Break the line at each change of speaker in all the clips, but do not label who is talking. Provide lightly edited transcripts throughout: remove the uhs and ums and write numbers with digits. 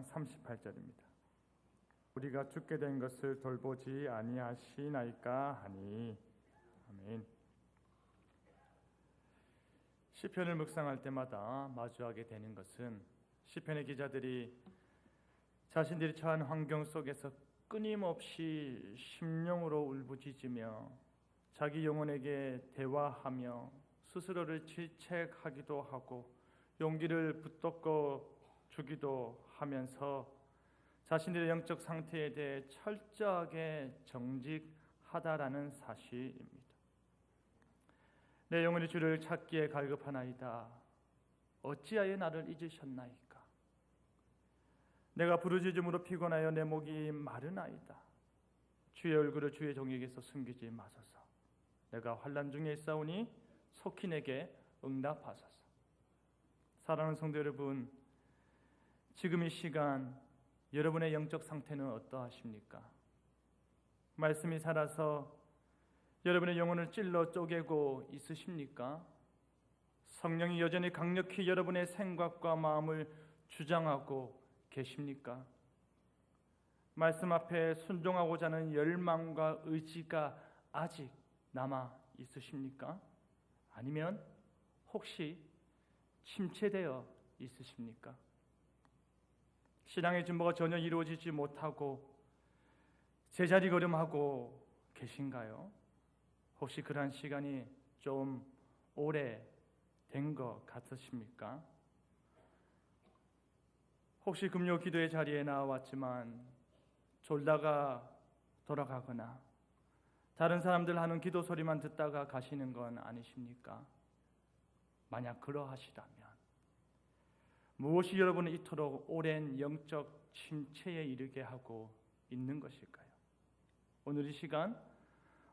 38절입니다. 우리가 죽게 된 것을 돌보지 아니하시나이까 하니. 아멘. 시편을 묵상할 때마다 마주하게 되는 것은 시편의 기자들이 자신들이 처한 환경 속에서 끊임없이 심령으로 울부짖으며 자기 영혼에게 대화하며 스스로를 질책하기도 하고 용기를 붙돋고 주기도 하면서 자신들의 영적 상태에 대해 철저하게 정직하다라는 사실입니다. 내 영혼이 주를 찾기에 갈급하나이다. 어찌하여 나를 잊으셨나이까? 내가 부르짖음으로 피곤하여 내 목이 마르나이다. 주의 얼굴을 주의 종에게서 숨기지 마소서. 내가 환난 중에 있사오니 속히 내게 응답하소서. 사랑하는 성도 여러분, 지금 이 시간 여러분의 영적 상태는 어떠하십니까? 말씀이 살아서 여러분의 영혼을 찔러 쪼개고 있으십니까? 성령이 여전히 강력히 여러분의 생각과 마음을 주장하고 계십니까? 말씀 앞에 순종하고자 하는 열망과 의지가 아직 남아 있으십니까? 아니면 혹시 침체되어 있으십니까? 신앙의 진보가 전혀 이루어지지 못하고 제자리 걸음하고 계신가요? 혹시 그러한 시간이 좀 오래 된 것 같으십니까? 혹시 금요 기도의 자리에 나왔지만 졸다가 돌아가거나 다른 사람들 하는 기도 소리만 듣다가 가시는 건 아니십니까? 만약 그러하시다면 무엇이 여러분을 이토록 오랜 영적 침체에 이르게 하고 있는 것일까요? 오늘 이 시간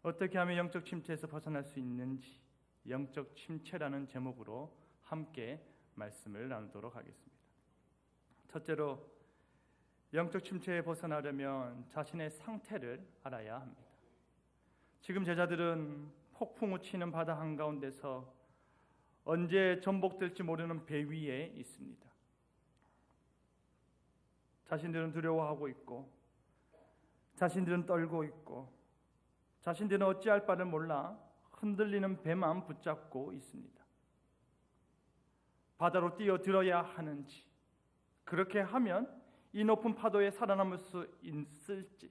어떻게 하면 영적 침체에서 벗어날 수 있는지 영적 침체라는 제목으로 함께 말씀을 나누도록 하겠습니다. 첫째로 영적 침체에 벗어나려면 자신의 상태를 알아야 합니다. 지금 제자들은 폭풍우 치는 바다 한가운데서 언제 전복될지 모르는 배 위에 있습니다. 자신들은 두려워하고 있고 자신들은 떨고 있고 자신들은 어찌할 바를 몰라 흔들리는 배만 붙잡고 있습니다. 바다로 뛰어들어야 하는지, 그렇게 하면 이 높은 파도에 살아남을 수 있을지,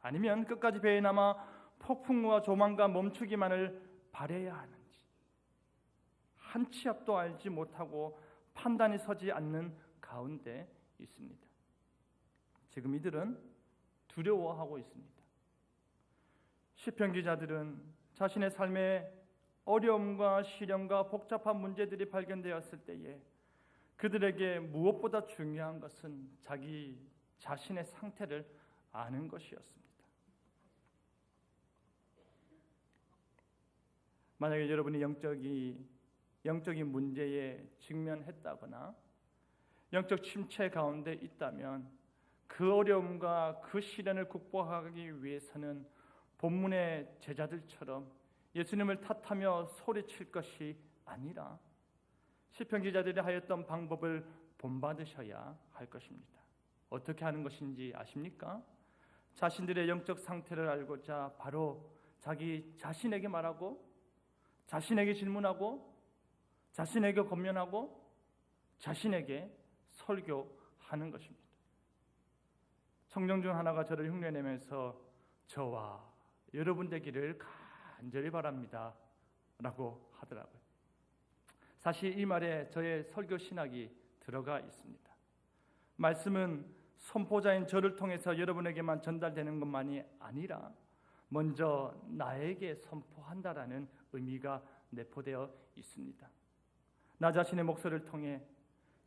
아니면 끝까지 배에 남아 폭풍우와 조만간 멈추기만을 바라야 하는지 한 치 앞도 알지 못하고 판단이 서지 않는 가운데 있습니다. 지금 이들은 두려워하고 있습니다. 시편 기자들은 자신의 삶의 어려움과 시련과 복잡한 문제들이 발견되었을 때에 그들에게 무엇보다 중요한 것은 자기 자신의 상태를 아는 것이었습니다. 만약에 여러분이 영적인 문제에 직면했다거나 영적 침체 가운데 있다면 그 어려움과 그 시련을 극복하기 위해서는 본문의 제자들처럼 예수님을 탓하며 소리칠 것이 아니라 시편 기자들이 하였던 방법을 본받으셔야 할 것입니다. 어떻게 하는 것인지 아십니까? 자신들의 영적 상태를 알고자 바로 자기 자신에게 말하고 자신에게 질문하고 자신에게 권면하고 자신에게 설교하는 것입니다. 성령 중 하나가 저를 흉내내면서 저와 여러분 되기를 간절히 바랍니다 라고 하더라고요. 사실 이 말에 저의 설교 신학이 들어가 있습니다. 말씀은 선포자인 저를 통해서 여러분에게만 전달되는 것만이 아니라 먼저 나에게 선포한다라는 의미가 내포되어 있습니다. 나 자신의 목소리를 통해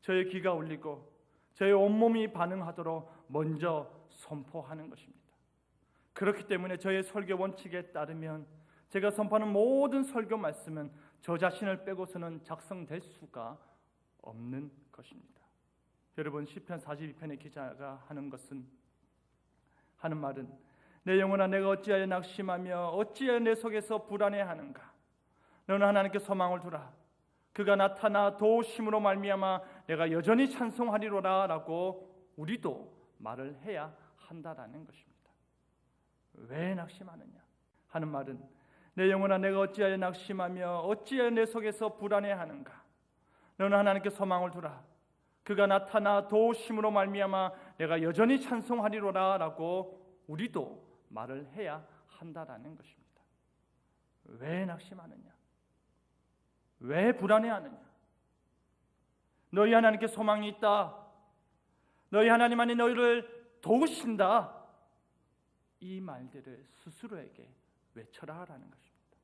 저의 귀가 울리고 저의 온몸이 반응하도록 먼저 선포하는 것입니다. 그렇기 때문에 저의 설교 원칙에 따르면 제가 선포하는 모든 설교 말씀은 저 자신을 빼고서는 작성될 수가 없는 것입니다. 여러분, 시편 42편의 기자가 하는 말은 내 영혼아 내가 어찌하여 낙심하며 어찌하여 내 속에서 불안해하는가? 너는 하나님께 소망을 두라. 그가 나타나 도우심으로 말미암아 내가 여전히 찬송하리로라 라고 우리도 말을 해야 한다라는 것입니다. 왜 낙심하느냐 하는 말은 내 영혼아 내가 어찌하여 낙심하며 어찌하여 내 속에서 불안해하는가. 너는 하나님께 소망을 두라. 그가 나타나 도우심으로 말미암아 내가 여전히 찬송하리로라 라고 우리도 말을 해야 한다라는 것입니다. 왜 낙심하느냐? 왜 불안해하느냐? 너희 하나님께 소망이 있다. 너희 하나님 안에 너희를 도우신다. 이 말들을 스스로에게 외쳐라 하라는 것입니다.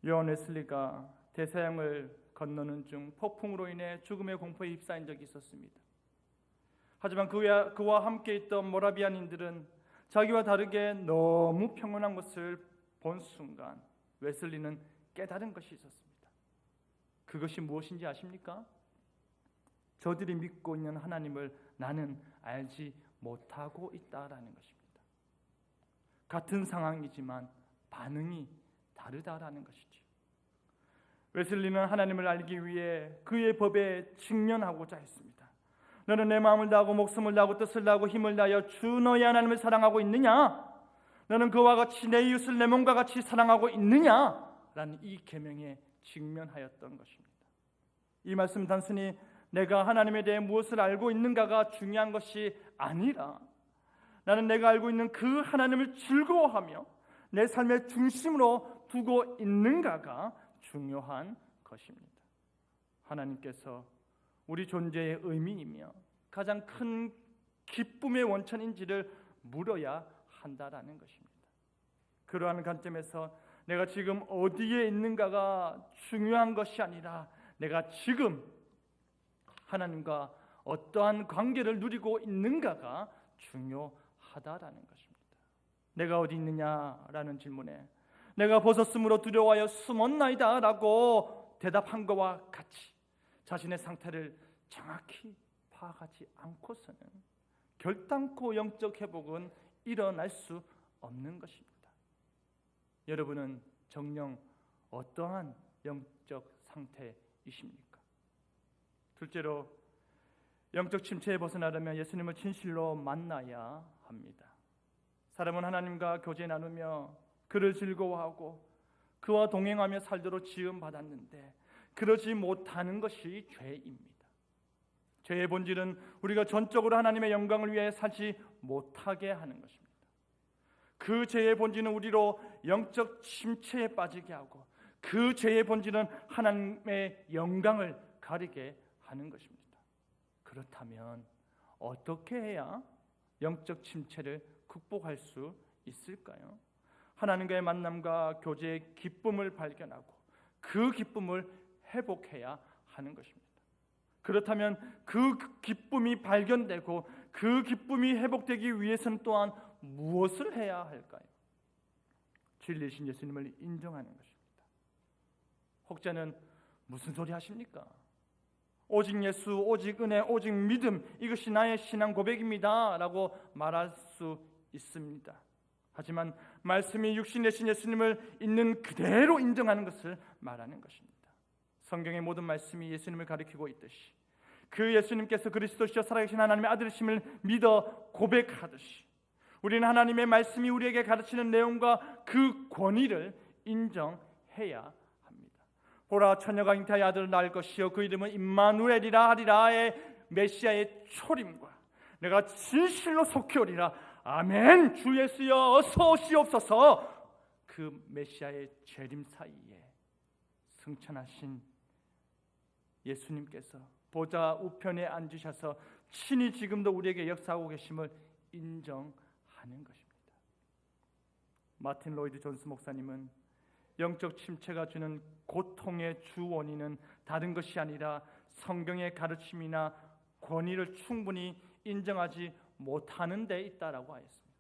요한 웨슬리가 대서양을 건너는 중 폭풍으로 인해 죽음의 공포에 휩싸인 적이 있었습니다. 하지만 그와 함께 있던 모라비안인들은 자기와 다르게 너무 평온한 것을 본 순간 웨슬리는 깨달은 것이 있었습니다. 그것이 무엇인지 아십니까? 저들이 믿고 있는 하나님을 나는 알지 못하고 있다라는 것입니다. 같은 상황이지만 반응이 다르다라는 것이죠. 웨슬리는 하나님을 알기 위해 그의 법에 직면하고자 했습니다. 너는 내 마음을 다하고 목숨을 다하고 뜻을 다하고 힘을 다하여 주 너의 하나님을 사랑하고 있느냐? 너는 그와 같이 내 이웃을 내 몸과 같이 사랑하고 있느냐? 라는 이 계명에 직면하였던 것입니다. 이 말씀은 단순히 내가 하나님에 대해 무엇을 알고 있는가가 중요한 것이 아니라 나는 내가 알고 있는 그 하나님을 즐거워하며 내 삶의 중심으로 두고 있는가가 중요한 것입니다. 하나님께서 우리 존재의 의미이며 가장 큰 기쁨의 원천인지를 물어야 한다라는 것입니다. 그러한 관점에서 내가 지금 어디에 있는가가 중요한 것이 아니라 내가 지금 하나님과 어떠한 관계를 누리고 있는가가 중요하다라는 것입니다. 내가 어디 있느냐라는 질문에 내가 벗었으므로 두려워하여 숨었나이다 라고 대답한 것과 같이 자신의 상태를 정확히 파악하지 않고서는 결단코 영적 회복은 일어날 수 없는 것입니다. 여러분은 정녕 어떠한 영적 상태이십니까? 둘째로 영적 침체에 벗어나려면 예수님을 진실로 만나야 합니다. 사람은 하나님과 교제 나누며 그를 즐거워하고 그와 동행하며 살도록 지음받았는데 그러지 못하는 것이 죄입니다. 죄의 본질은 우리가 전적으로 하나님의 영광을 위해 살지 못하게 하는 것입니다. 그 죄의 본질은 우리로 영적 침체에 빠지게 하고 그 죄의 본질은 하나님의 영광을 가리게 하는 것입니다. 그렇다면 어떻게 해야 영적 침체를 극복할 수 있을까요? 하나님과의 만남과 교제의 기쁨을 발견하고 그 기쁨을 회복해야 하는 것입니다. 그렇다면 그 기쁨이 발견되고 그 기쁨이 회복되기 위해서는 또한 무엇을 해야 할까요? 진리이신 예수님을 인정하는 것입니다. 혹자는 무슨 소리 하십니까? 오직 예수, 오직 은혜, 오직 믿음, 이것이 나의 신앙 고백입니다 라고 말할 수 있습니다. 하지만 말씀이 육신 되신 예수님을 있는 그대로 인정하는 것을 말하는 것입니다. 성경의 모든 말씀이 예수님을 가리키고 있듯이 그 예수님께서 그리스도시여 살아계신 하나님의 아들이심을 믿어 고백하듯이 우리는 하나님의 말씀이 우리에게 가르치는 내용과 그 권위를 인정해야 합니다. 보라 처녀가 잉태하여 아들을 낳을 것이요 그 이름은 임마누엘이라 하리라의 메시아의 초림과 내가 진실로 속히 오리라 아멘. 주 예수여 어서 오시옵소서. 그 메시아의 재림 사이에 승천하신 예수님께서 보좌 우편에 앉으셔서 친히 지금도 우리에게 역사하고 계심을 인정하는 것입니다. 마틴 로이드 존스 목사님은 영적 침체가 주는 고통의 주 원인은 다른 것이 아니라 성경의 가르침이나 권위를 충분히 인정하지 못하는 데 있다라고 하였습니다.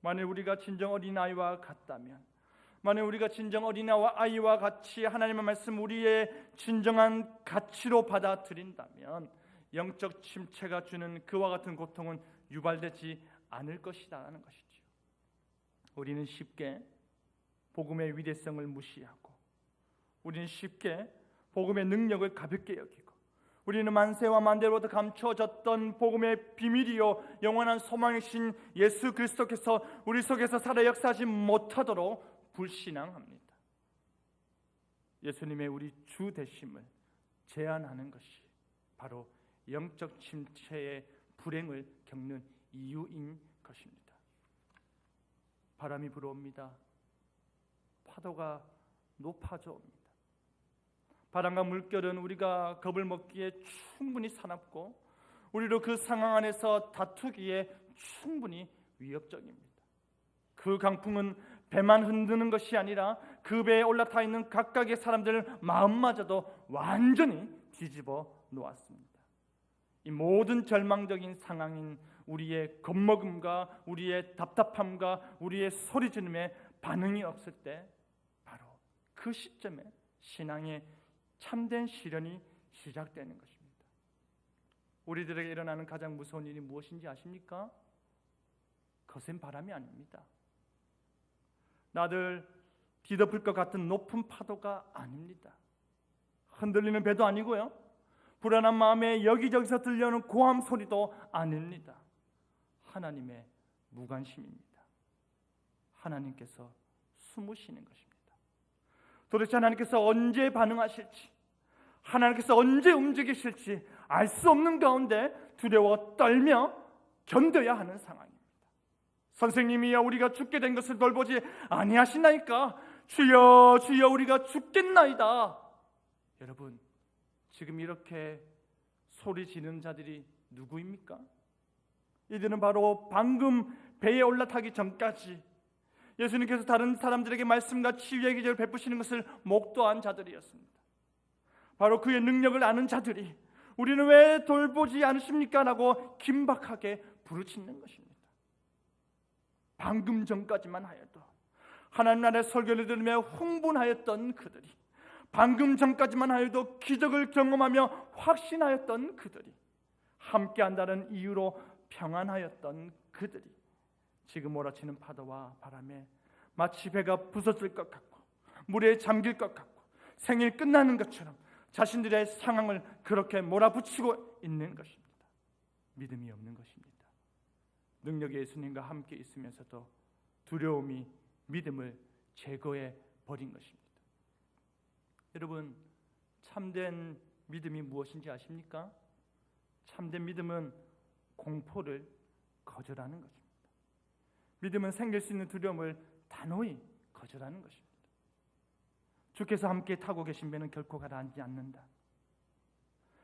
만일 우리가 진정 어린아이와 같다면, 만일 우리가 진정 어린아이와 같이 하나님의 말씀 우리의 진정한 가치로 받아들인다면 영적 침체가 주는 그와 같은 고통은 유발되지 않을 것이라는 것이죠. 우리는 쉽게 복음의 위대성을 무시하고 우리는 쉽게 복음의 능력을 가볍게 여기고 우리는 만세와 만대로부터 감추어졌던 복음의 비밀이요 영원한 소망이신 예수 그리스도께서 우리 속에서 살아 역사하지 못하도록 불신앙합니다. 예수님의 우리 주 되심을 제한하는 것이 바로 영적 침체의 불행을 겪는 이유인 것입니다. 바람이 불어옵니다. 파도가 높아져 옵니다. 바람과 물결은 우리가 겁을 먹기에 충분히 사납고 우리로 그 상황 안에서 다투기에 충분히 위협적입니다. 그 강풍은 배만 흔드는 것이 아니라 그 배에 올라타 있는 각각의 사람들 마음마저도 완전히 뒤집어 놓았습니다. 이 모든 절망적인 상황인 우리의 겁먹음과 우리의 답답함과 우리의 소리 지름에 반응이 없을 때 바로 그 시점에 신앙의 참된 시련이 시작되는 것입니다. 우리들에게 일어나는 가장 무서운 일이 무엇인지 아십니까? 거센 바람이 아닙니다. 나들 뒤덮을 것 같은 높은 파도가 아닙니다. 흔들리는 배도 아니고요. 불안한 마음에 여기저기서 들려오는 고함 소리도 아닙니다. 하나님의 무관심입니다. 하나님께서 숨으시는 것입니다. 도대체 하나님께서 언제 반응하실지, 하나님께서 언제 움직이실지 알 수 없는 가운데 두려워 떨며 견뎌야 하는 상황입니다. 선생님이야 우리가 죽게 된 것을 돌보지 아니하시나이까? 주여 주여 우리가 죽겠나이다. 여러분, 지금 이렇게 소리 지르는 자들이 누구입니까? 이들은 바로 방금 배에 올라타기 전까지 예수님께서 다른 사람들에게 말씀과 치유의 기적을 베푸시는 것을 목도한 자들이었습니다. 바로 그의 능력을 아는 자들이 우리는 왜 돌보지 않으십니까? 라고 긴박하게 부르짖는 것입니다. 방금 전까지만 하여도 하나님 나라의 설교를 들으며 흥분하였던 그들이, 방금 전까지만 하여도 기적을 경험하며 확신하였던 그들이, 함께한다는 이유로 평안하였던 그들이 지금 몰아치는 파도와 바람에 마치 배가 부서질 것 같고 물에 잠길 것 같고 생일 끝나는 것처럼 자신들의 상황을 그렇게 몰아붙이고 있는 것입니다. 믿음이 없는 것입니다. 능력의 예수님과 함께 있으면서도 두려움이 믿음을 제거해 버린 것입니다. 여러분, 참된 믿음이 무엇인지 아십니까? 참된 믿음은 공포를 거절하는 것입니다. 믿음은 생길 수 있는 두려움을 단호히 거절하는 것입니다. 주께서 함께 타고 계신 배는 결코 가라앉지 않는다.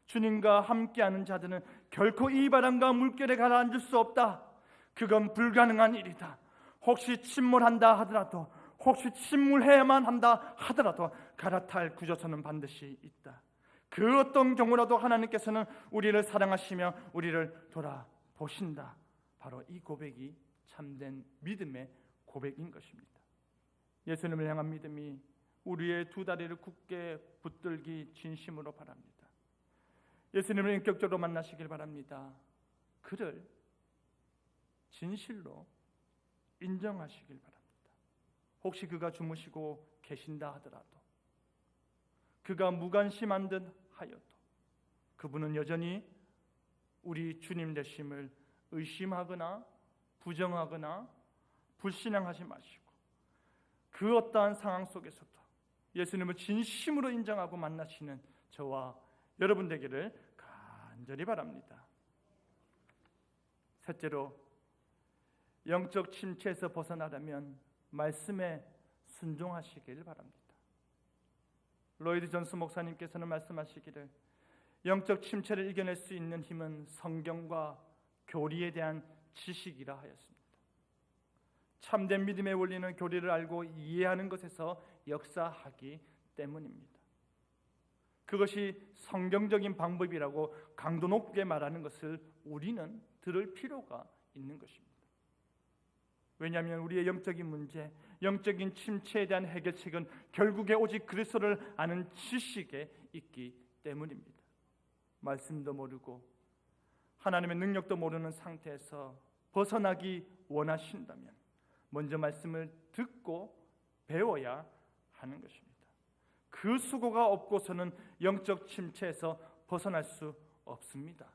주님과 함께하는 자들은 결코 이 바람과 물결에 가라앉을 수 없다. 그건 불가능한 일이다. 혹시 침몰한다 하더라도, 혹시 침몰해야만 한다 하더라도 갈아탈 구조선은 반드시 있다. 그 어떤 경우라도 하나님께서는 우리를 사랑하시며 우리를 돌아보신다. 바로 이 고백이 참된 믿음의 고백인 것입니다. 예수님을 향한 믿음이 우리의 두 다리를 굳게 붙들기 진심으로 바랍니다. 예수님을 인격적으로 만나시길 바랍니다. 그를 진실로 인정하시길 바랍니다. 혹시 그가 주무시고 계신다 하더라도, 그가 무관심한 듯 하여도 그분은 여전히 우리 주님 되심을 의심하거나 부정하거나 불신앙하지 마시고 그 어떠한 상황 속에서도 예수님을 진심으로 인정하고 만나시는 저와 여러분 되기를 간절히 바랍니다. 셋째로, 영적 침체에서 벗어나려면 말씀에 순종하시길 바랍니다. 로이드 존스 목사님께서는 말씀하시기를 영적 침체를 이겨낼 수 있는 힘은 성경과 교리에 대한 지식이라 하였습니다. 참된 믿음의 원리는 교리를 알고 이해하는 것에서 역사하기 때문입니다. 그것이 성경적인 방법이라고 강도 높게 말하는 것을 우리는 들을 필요가 있는 것입니다. 왜냐하면 우리의 영적인 문제, 영적인 침체에 대한 해결책은 결국에 오직 그리스도를 아는 지식에 있기 때문입니다. 말씀도 모르고 하나님의 능력도 모르는 상태에서 벗어나기 원하신다면 먼저 말씀을 듣고 배워야 하는 것입니다. 그 그 수고가 없고서는 영적 침체에서 벗어날 수 없습니다.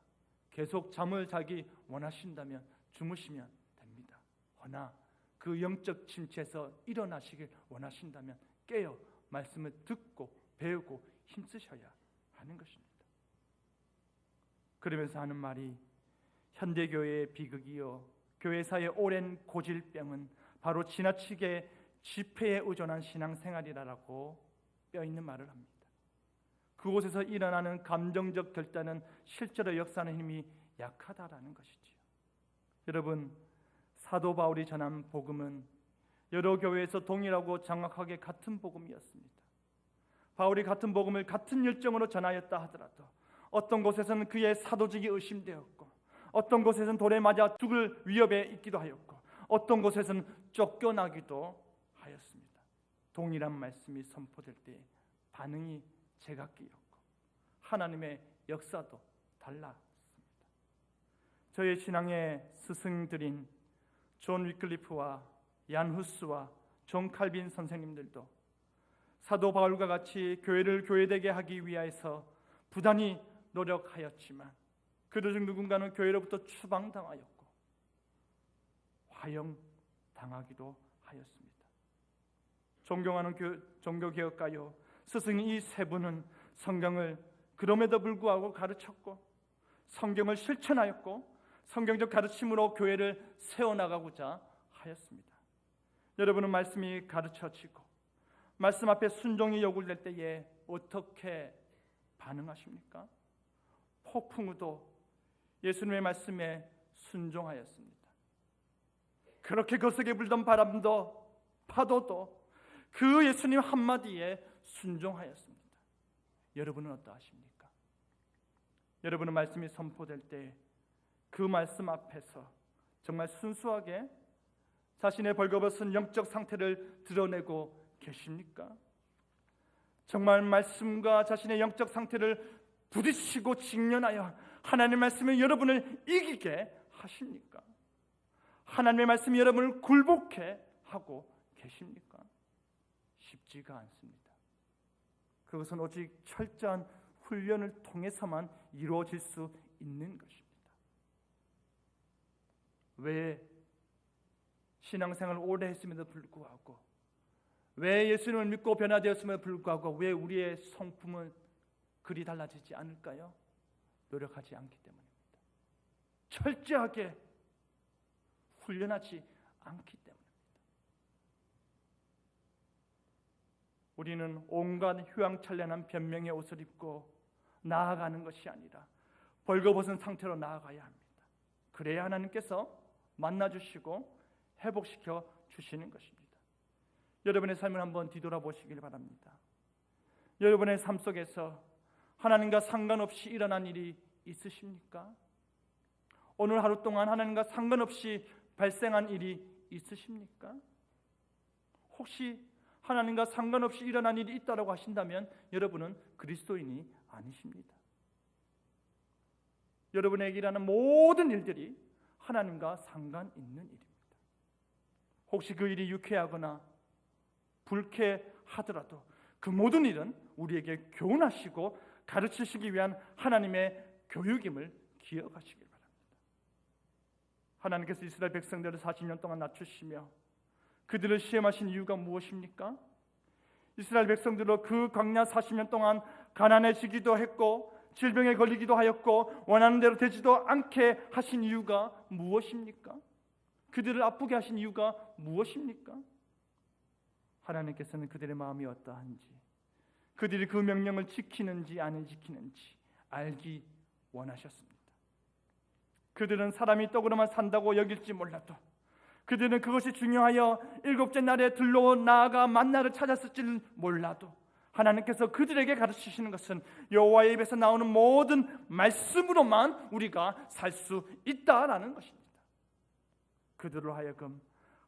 계속 잠을 자기 원하신다면 주무시면 됩니다. 허나 그 영적 침체에서 일어나시길 원하신다면 깨어 말씀을 듣고 배우고 힘쓰셔야 하는 것입니다. 그러면서 하는 말이 현대교회의 비극이요 교회사의 오랜 고질병은 바로 지나치게 지폐에 의존한 신앙생활이라고 뼈있는 말을 합니다. 그곳에서 일어나는 감정적 결단은 실제로 역사하는 힘이 약하다라는 것이지요. 여러분, 사도 바울이 전한 복음은 여러 교회에서 동일하고 정확하게 같은 복음이었습니다. 바울이 같은 복음을 같은 열정으로 전하였다 하더라도 어떤 곳에서는 그의 사도직이 의심되었고 어떤 곳에서는 돌에 맞아 죽을 위협에 있기도 하였고 어떤 곳에서는 쫓겨나기도 하였습니다. 동일한 말씀이 선포될 때 반응이 제각기였고 하나님의 역사도 달랐습니다. 저의 신앙의 스승들인 존 위클리프와 얀 후스와 존 칼빈 선생님들도 사도 바울과 같이 교회를 교회되게 하기 위하여서 부단히 노력하였지만 그들 중 누군가는 교회로부터 추방당하였고 화형당하기도 하였습니다. 존경하는 종교개혁가요 스승인 이 세 분은 성경을 그럼에도 불구하고 가르쳤고 성경을 실천하였고 성경적 가르침으로 교회를 세워나가고자 하였습니다. 여러분은 말씀이 가르쳐지고 말씀 앞에 순종이 요구될 때에 어떻게 반응하십니까? 폭풍우도 예수님의 말씀에 순종하였습니다. 그렇게 거세게 불던 바람도 파도도 그 예수님 한마디에 순종하였습니다. 여러분은 어떠하십니까? 여러분은 말씀이 선포될 때 그 말씀 앞에서 정말 순수하게 자신의 벌거벗은 영적 상태를 드러내고 계십니까? 정말 말씀과 자신의 영적 상태를 부딪히고 직면하여 하나님의 말씀이 여러분을 이기게 하십니까? 하나님의 말씀이 여러분을 굴복해 하고 계십니까? 쉽지가 않습니다. 그것은 오직 철저한 훈련을 통해서만 이루어질 수 있는 것입니다. 왜 신앙생활을 오래 했음에도 불구하고 왜 예수님을 믿고 변화되었음에도 불구하고 왜 우리의 성품은 그리 달라지지 않을까요? 노력하지 않기 때문입니다. 철저하게 훈련하지 않기 때문입니다. 우리는 온갖 휘황찬란한 변명의 옷을 입고 나아가는 것이 아니라 벌거벗은 상태로 나아가야 합니다. 그래야 하나님께서 만나주시고 회복시켜 주시는 것입니다. 여러분의 삶을 한번 뒤돌아보시길 바랍니다. 여러분의 삶 속에서 하나님과 상관없이 일어난 일이 있으십니까? 오늘 하루 동안 하나님과 상관없이 발생한 일이 있으십니까? 혹시 하나님과 상관없이 일어난 일이 있다고 하신다면 여러분은 그리스도인이 아니십니다. 여러분에게 일어나는 모든 일들이 하나님과 상관 있는 일입니다. 혹시 그 일이 유쾌하거나 불쾌하더라도 그 모든 일은 우리에게 교훈하시고 가르치시기 위한 하나님의 교육임을 기억하시길 바랍니다. 하나님께서 이스라엘 백성들을 40년 동안 낮추시며 그들을 시험하신 이유가 무엇입니까? 이스라엘 백성들로 그 광야 40년 동안 가난해지기도 했고 질병에 걸리기도 하였고 원하는 대로 되지도 않게 하신 이유가 무엇입니까? 그들을 아프게 하신 이유가 무엇입니까? 하나님께서는 그들의 마음이 어떠한지 그들이 그 명령을 지키는지 안 지키는지 알기 원하셨습니다. 그들은 사람이 떡으로만 산다고 여길지 몰라도 그들은 그것이 중요하여 일곱째 날에 들러 나아가 만나를 찾았을지는 몰라도 하나님께서 그들에게 가르치시는 것은 여호와의 입에서 나오는 모든 말씀으로만 우리가 살 수 있다라는 것입니다. 그들로 하여금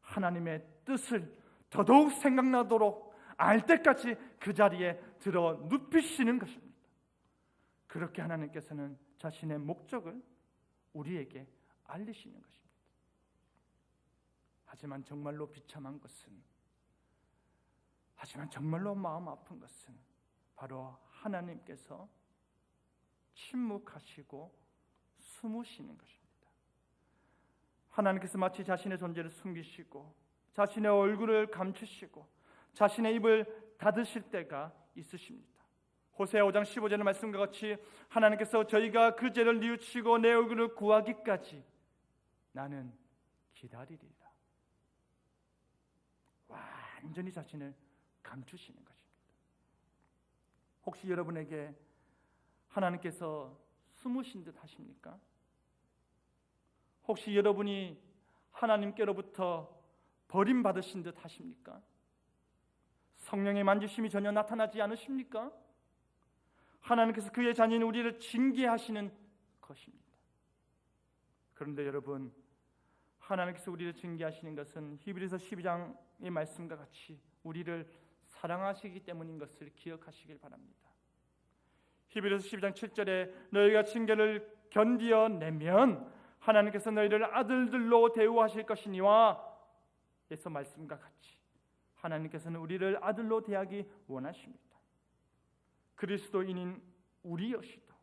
하나님의 뜻을 더더욱 생각나도록 알 때까지 그 자리에 들어 눕히시는 것입니다. 그렇게 하나님께서는 자신의 목적을 우리에게 알리시는 것입니다. 하지만 정말로 비참한 것은 하지만 정말로 마음 아픈 것은 바로 하나님께서 침묵하시고 숨으시는 것입니다. 하나님께서 마치 자신의 존재를 숨기시고 자신의 얼굴을 감추시고 자신의 입을 닫으실 때가 있으십니다. 호세아 5장 15절의 말씀과 같이 하나님께서 저희가 그 죄를 뉘우치고 내 얼굴을 구하기까지 나는 기다리리라. 완전히 자신을 감추시는 것입니다. 혹시 여러분에게 하나님께서 숨으신 듯 하십니까? 혹시 여러분이 하나님께로부터 버림받으신 듯 하십니까? 성령의 만지심이 전혀 나타나지 않으십니까? 하나님께서 그의 자녀인 우리를 징계하시는 것입니다. 그런데 여러분, 하나님께서 우리를 징계하시는 것은 히브리서 12장의 말씀과 같이 우리를 사랑하시기 때문인 것을 기억하시길 바랍니다. 히브리서 12장 7절에 너희가 징계를 견디어내면 하나님께서 너희를 아들들로 대우하실 것이니와 에서 말씀과 같이 하나님께서는 우리를 아들로 대하기 원하십니다. 그리스도인인 우리여시도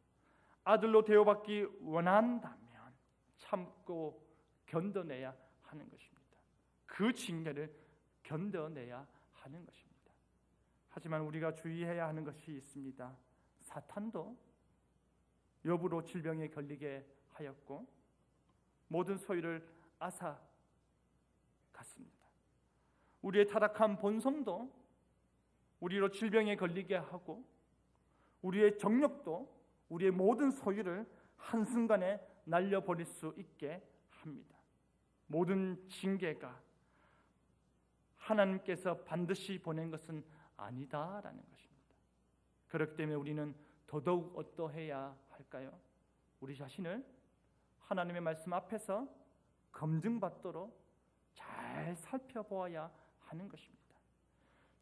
아들로 대우받기 원한다면 참고 견뎌내야 하는 것입니다. 그 징계를 견뎌내야 하는 것입니다. 하지만 우리가 주의해야 하는 것이 있습니다. 사탄도 욥으로 질병에 걸리게 하였고 모든 소유를 앗아갔습니다. 우리의 타락한 본성도 우리로 질병에 걸리게 하고 우리의 정욕도 우리의 모든 소유를 한순간에 날려버릴 수 있게 합니다. 모든 징계가 하나님께서 반드시 보낸 것은 아니다라는 것입니다. 그렇기 때문에 우리는 더더욱 어떠해야 할까요? 우리 자신을 하나님의 말씀 앞에서 검증받도록 잘 살펴보아야 하는 것입니다.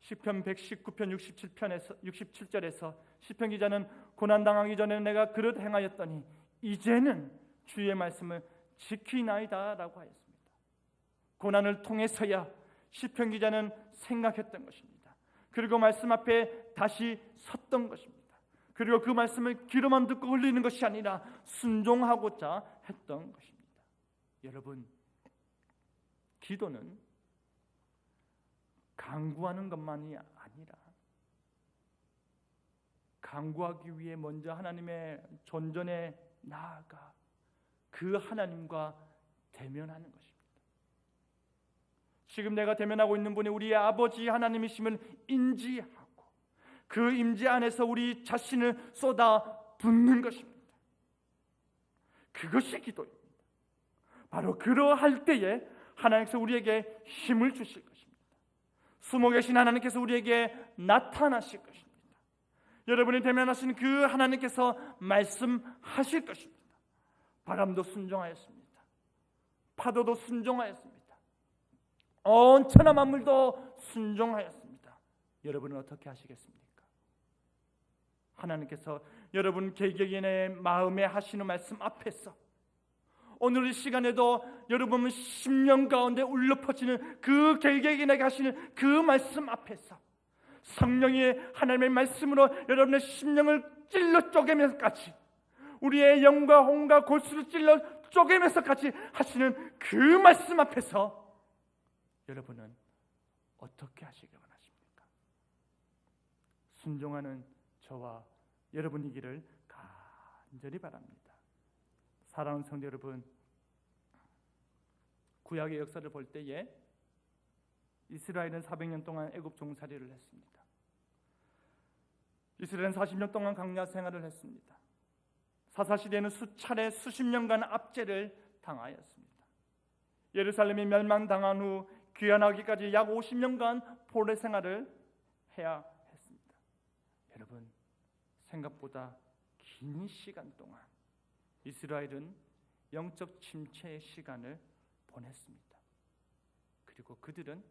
시편 119편 67절에서 시편 기자는 고난당하기 전에 내가 그릇 행하였더니 이제는 주의 말씀을 지키나이다 라고 하였습니다. 고난을 통해서야 시편 기자는 생각했던 것입니다. 그리고 말씀 앞에 다시 섰던 것입니다. 그리고 그 말씀을 귀로만 듣고 흘리는 것이 아니라 순종하고자 했던 것입니다. 여러분, 기도는 간구하는 것만이 아니라 간구하기 위해 먼저 하나님의 존전에 나아가 그 하나님과 대면하는 것입니다. 지금 내가 대면하고 있는 분이 우리의 아버지 하나님이심을 인지하고 그 임재 안에서 우리 자신을 쏟아 붓는 것입니다. 그것이 기도입니다. 바로 그러할 때에 하나님께서 우리에게 힘을 주실 것입니다. 숨어 계신 하나님께서 우리에게 나타나실 것입니다. 여러분이 대면하신 그 하나님께서 말씀하실 것입니다. 바람도 순종하였습니다. 파도도 순종하였습니다. 온 천하 만물도 순종하였습니다. 여러분은 어떻게 하시겠습니까? 하나님께서 여러분 개개인의 마음에 하시는 말씀 앞에서 오늘 이 시간에도 여러분 심령 가운데 울려 퍼지는 그 개개인에게 하시는 그 말씀 앞에서 성령이 하나님의 말씀으로 여러분의 심령을 찔러 쪼개면서까지 우리의 영과 혼과 골수를 찔러 쪼개면서까지 하시는 그 말씀 앞에서 여러분은 어떻게 하시기 원하십니까? 순종하는 저와 여러분이기를 간절히 바랍니다. 사랑하는 성도 여러분, 구약의 역사를 볼 때에 이스라엘은 400년 동안 애굽 종살이를 했습니다. 이스라엘은 40년 동안 광야 생활을 했습니다. 사사시대에는 수차례 수십 년간 압제를 당하였습니다. 예루살렘이 멸망당한 후 귀환하기까지 약 50년간 포로 생활을 해야 했습니다. 여러분, 생각보다 긴 시간 동안 이스라엘은 영적 침체의 시간을 보냈습니다. 그리고 그들은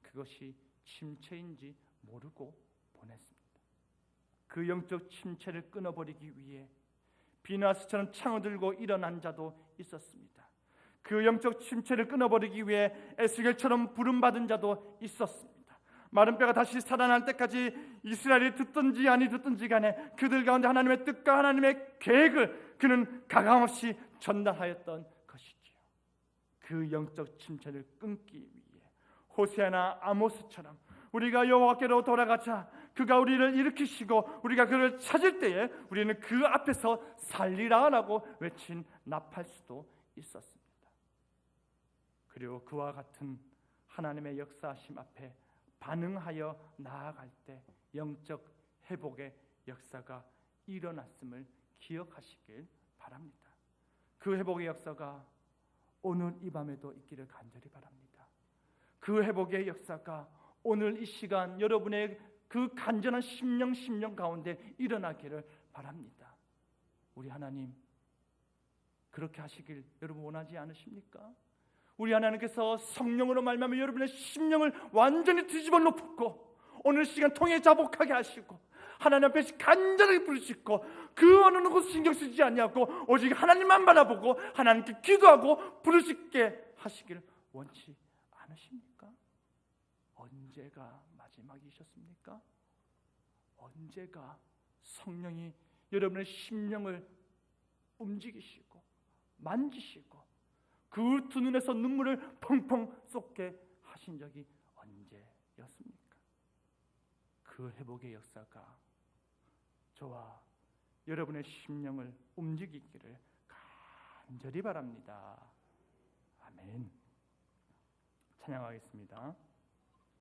그것이 침체인지 모르고 보냈습니다. 그 영적 침체를 끊어버리기 위해 비나스처럼 창을 들고 일어난 자도 있었습니다. 그 영적 침체를 끊어버리기 위해 에스겔처럼 부름받은 자도 있었습니다. 마른 뼈가 다시 살아날 때까지 이스라엘이 듣든지 아니 듣든지 간에 그들 가운데 하나님의 뜻과 하나님의 계획을 그는 가감없이 전달하였던 것이지요. 그 영적 침체를 끊기 위해 호세아나 아모스처럼 우리가 여호와께로 돌아가자 그가 우리를 일으키시고 우리가 그를 찾을 때에 우리는 그 앞에서 살리라라고 외친 나팔수도 있었습니다. 그리고 그와 같은 하나님의 역사하심 앞에 반응하여 나아갈 때 영적 회복의 역사가 일어났음을 기억하시길 바랍니다. 그 회복의 역사가 오늘 이 밤에도 있기를 간절히 바랍니다. 그 회복의 역사가 오늘 이 시간 여러분의 그 간절한 심령 가운데 일어나기를 바랍니다. 우리 하나님 그렇게 하시길 여러분 원하지 않으십니까? 우리 하나님께서 성령으로 말미암아 여러분의 심령을 완전히 뒤집어 놓고 오늘 시간 통해 자복하게 하시고 하나님 앞에 간절하게 부르시고 그 어느 누구 신경 쓰지 아니하고 오직 하나님만 바라보고 하나님께 기도하고 부르시게 하시길 원치 않으십니까? 언제가 마지막이셨습니까? 언제가 성령이 여러분의 심령을 움직이시고 만지시고 그 두 눈에서 눈물을 펑펑 쏟게 하신 적이 언제였습니까? 그 회복의 역사가 저와 여러분의 심령을 움직이기를 간절히 바랍니다. 아멘. 찬양하겠습니다.